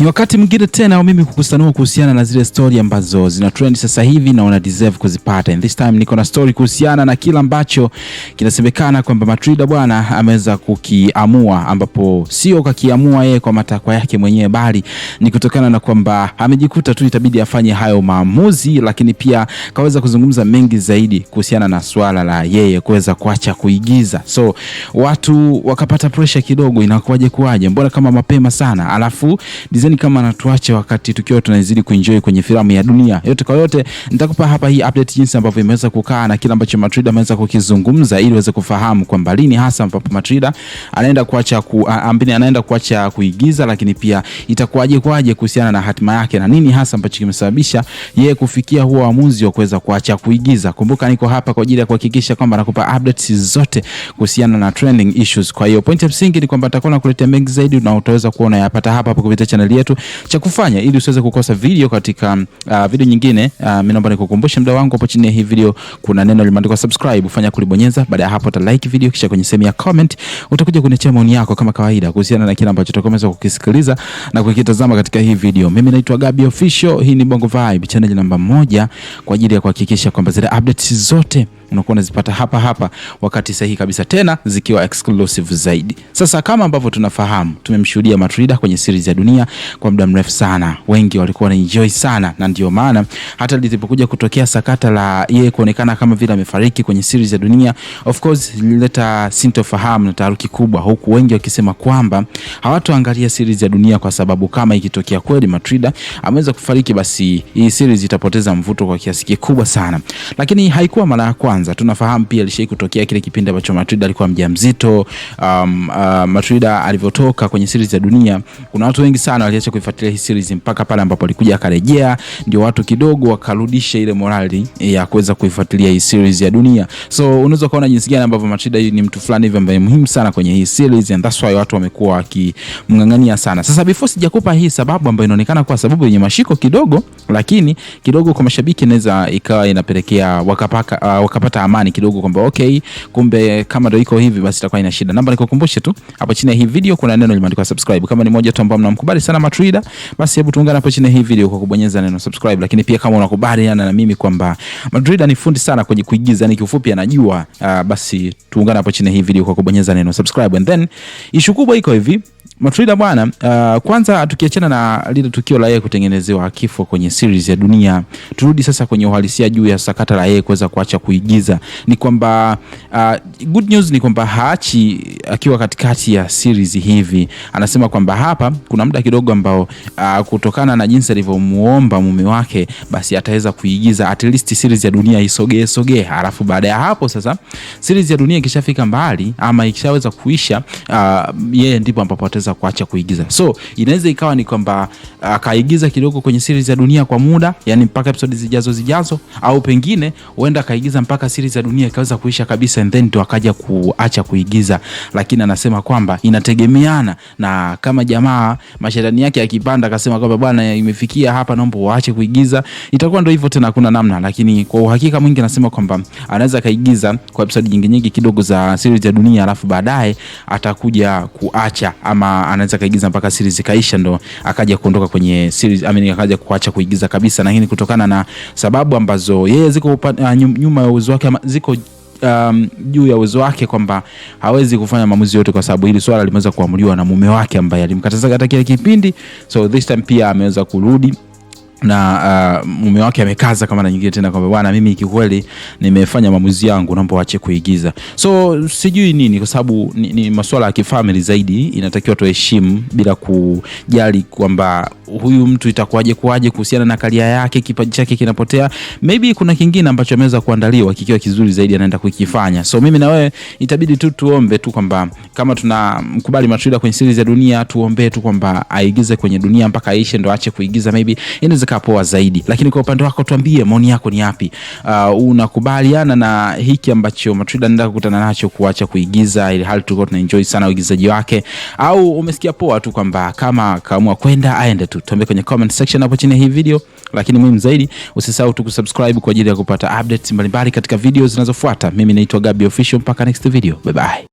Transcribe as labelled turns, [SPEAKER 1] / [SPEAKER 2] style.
[SPEAKER 1] Ni wakati mwingine tena mimi kukusanua kuhusiana na zile story ambazo zina trend sasa hivi na una deserve kuzipata. And this time niko na story kuhusiana na kila ambacho kinasemekana kwamba Matrida bwana ameweza kukiamua, ambapo sio kakiamua yeye kwa matakwa yake mwenyewe, bali ni kutokana na kwamba amejikuta tu itabidi afanye hayo maamuzi, lakini pia kaweza kuzungumza mengi zaidi kuhusiana na swala la yeye kuweza kuacha kuigiza. So watu wakapata pressure kidogo, inakuaje mbona kama mapema sana, alafu design kama anatuacha wakati tukiwa tunazidi kuenjoy kwenye filamu ya Dunia. Yote kwa yote nitakupa hapa hii update jinsi ambavyo imeweza kukaa na kila ambacho Matrida ameweza kukizungumza, ili uweze kufahamu kwamba lini hasa ambapo Matrida anaenda kuacha kuigiza, lakini pia itakuaje kuhusiana na hatima yake na nini hasa ambacho kimesababisha yeye kufikia huo uamuzi wa kuweza kuacha kuigiza. Kumbuka niko hapa kwa ajili ya kuhakikisha kwamba nakupa updates zote kuhusiana na trending issues. Kwa hiyo point ya msingi ni kwamba nitakuwa nakuletea mengi zaidi na utaweza kuona yapata hapa kupitia channel yetu. Cha kufanya ili usiweze kukosa video katika video nyingine, mimi naomba nikukumbushe muda wangu hapo chini ya hii video kuna neno limeandikwa subscribe, fanya kulibonyeza. Baada ya hapo uta like video, kisha kwenye sehemu ya comment utakuja kuniachia maoni yako kama kawaida kuhusiana na kile ambacho tutakomeza kukisikiliza na kukitazama katika hii video. Mimi naitwa Gabi Official, hii ni Bongo Vibe channel namba 1 kwa ajili ya kuhakikisha kwamba zile updates zote unakuwa unazipata hapa wakati sahihi kabisa, tena zikiwa exclusive zaidi. Sasa kama ambavyo tunafahamu, tumemshuhudia Matrida kwenye series ya Dunia kwa muda mrefu sana. Wengi walikuwa na enjoy sana, na ndio maana hata lilipokuja kutokea sakata la yeye kuonekana kama vile amefariki kwenye series ya Dunia, of course ilileta sintofahamu na taharuki kubwa, huku wengi wakisema kwamba hawatoangalia series ya Dunia kwa sababu kama ikitokea kweli Matrida ameweza kufariki, basi hii series itapoteza mvuto kwa kiasi kikubwa sana. Lakini haikuwa mara ya kwanza. Tunafahamu pia alishai kutokea kile kipindi ambacho Matrida alikuwa mjamzito. Matrida alivyotoka kwenye series ya Dunia, kuna watu wengi sana waliacha kuifuatilia hii series mpaka pale ambapo alikuja akarejea, ndio watu kidogo wakarudisha ile morali ya kuweza kuifuatilia hii series ya Dunia. So unaweza kuona jinsi gani ambavyo Matrida ni mtu fulani hivi ambaye muhimu sana kwenye hii series, and that's why watu wamekuwa wakimngangania sana. Sasa before sijakupa hii sababu ambayo inaonekana kwa sababu yenye mashiko kidogo, lakini kidogo kwa mashabiki inaweza ikawa inapelekea wakapata amani kidogo kwamba okay, kumbe kama ndio iko hivi basi itakuwa ina shida. Naomba nikukumbushe tu hapo chini ya hii video kuna neno limeandikwa subscribe. Kama ni mmoja tu ambao mnamkubali sana Matrida, basi hebu tuungane hapo chini ya hii video kwa kubonyeza neno subscribe. Lakini pia kama unakubaliana na mimi kwamba Matrida ni fundi sana kwenye kuigiza, ni kiufupi anajua, basi tuungane hapo chini ya hii video kwa kubonyeza neno subscribe. And then issue kubwa iko hivi, Matrida bwana, kwanza tukiachana na lile tukio la yeye kutengenezewa kifo kwenye series ya Dunia, turudi sasa kwenye uhalisia juu ya sakata la yeye kuweza kuacha kuigiza. Ni kwamba good news ni kwamba haachi akiwa katikati ya series hivi. Anasema kwamba hapa kuna muda kidogo ambao kutokana na jinsi alivyomuomba mume wake, basi ataweza kuigiza at least series ya Dunia isogee. Alafu baada ya hapo sasa series ya Dunia ikishafika mbali ama ikishaweza kuisha, yeye ndipo ambapo ataweza kuacha kuigiza. So inaweza ikawa ni kwamba kaigiza kidogo kwenye series ya Dunia kwa muda, yani mpaka episode zijazo, au pengine huenda kaigiza mpaka series ya Dunia ikaweza kuisha kabisa and then ndo akaja kuacha kuigiza. Lakini anasema kwamba inategemeana na kama jamaa mashetani yake akipanda akasema kwamba bwana imefikia hapa naomba uache kuigiza, itakuwa ndio hivyo tena, hakuna namna. Lakini kwa uhakika mwingi anasema kwamba anaweza kaigiza kwa episode nyingi kidogo za series ya Dunia, alafu baadaye atakuja kuacha, ama anaweza kaigiza mpaka series kaisha ndo akaja kuondoka kwenye series, akaja kuacha kuigiza kabisa. Na hii kutokana na sababu ambazo yeye ziko nyuma ya uwezo wake, ama ziko juu ya uwezo wake, kwamba hawezi kufanya maamuzi yote kwa sababu hili swala limeweza kuamuliwa na mume wake ambaye alimkataza hata kile kipindi. So this time pia ameweza kurudi na mume wake amekaza kama na nyingine tena kwamba bwana mimi kikweli nimefanya maamuzi yangu, naomba waache kuigiza. So sijui nini, kwa sababu ni masuala ya kifamily zaidi, inatakiwa tuheshimu bila kujali kwamba huyu mtu itakuwaje kuhusiana na karia yake, kipaji chake kinapotea. Maybe kuna kingine ambacho ameweza kuandaliwa kikiwa kizuri zaidi anaenda kukifanya. So mimi na wewe itabidi tu tuombe tu kwamba kama tunamkubali Matrida kwenye series ya Dunia, tuombe tu kwamba aigize kwenye Dunia mpaka aishe ndo aache kuigiza. Maybe inaweza kapoa zaidi. Lakini kwa upande wako tuambie maoni yako ni yapi? Unakubaliana na hiki ambacho Matrida anaenda kukutana nacho kuacha kuigiza, ili hali tulikuwa tunaenjoy sana uigizaji wake, au umesikia poa tu kwamba kama kaamua kwenda aende tu? Tuambie kwenye comment section hapo chini ya hii video. Lakini muhimu zaidi, usisahau tu kusubscribe kwa ajili ya kupata updates mbalimbali katika video zinazofuata. Mimi naitwa Gabi Official, mpaka next video. Bye bye.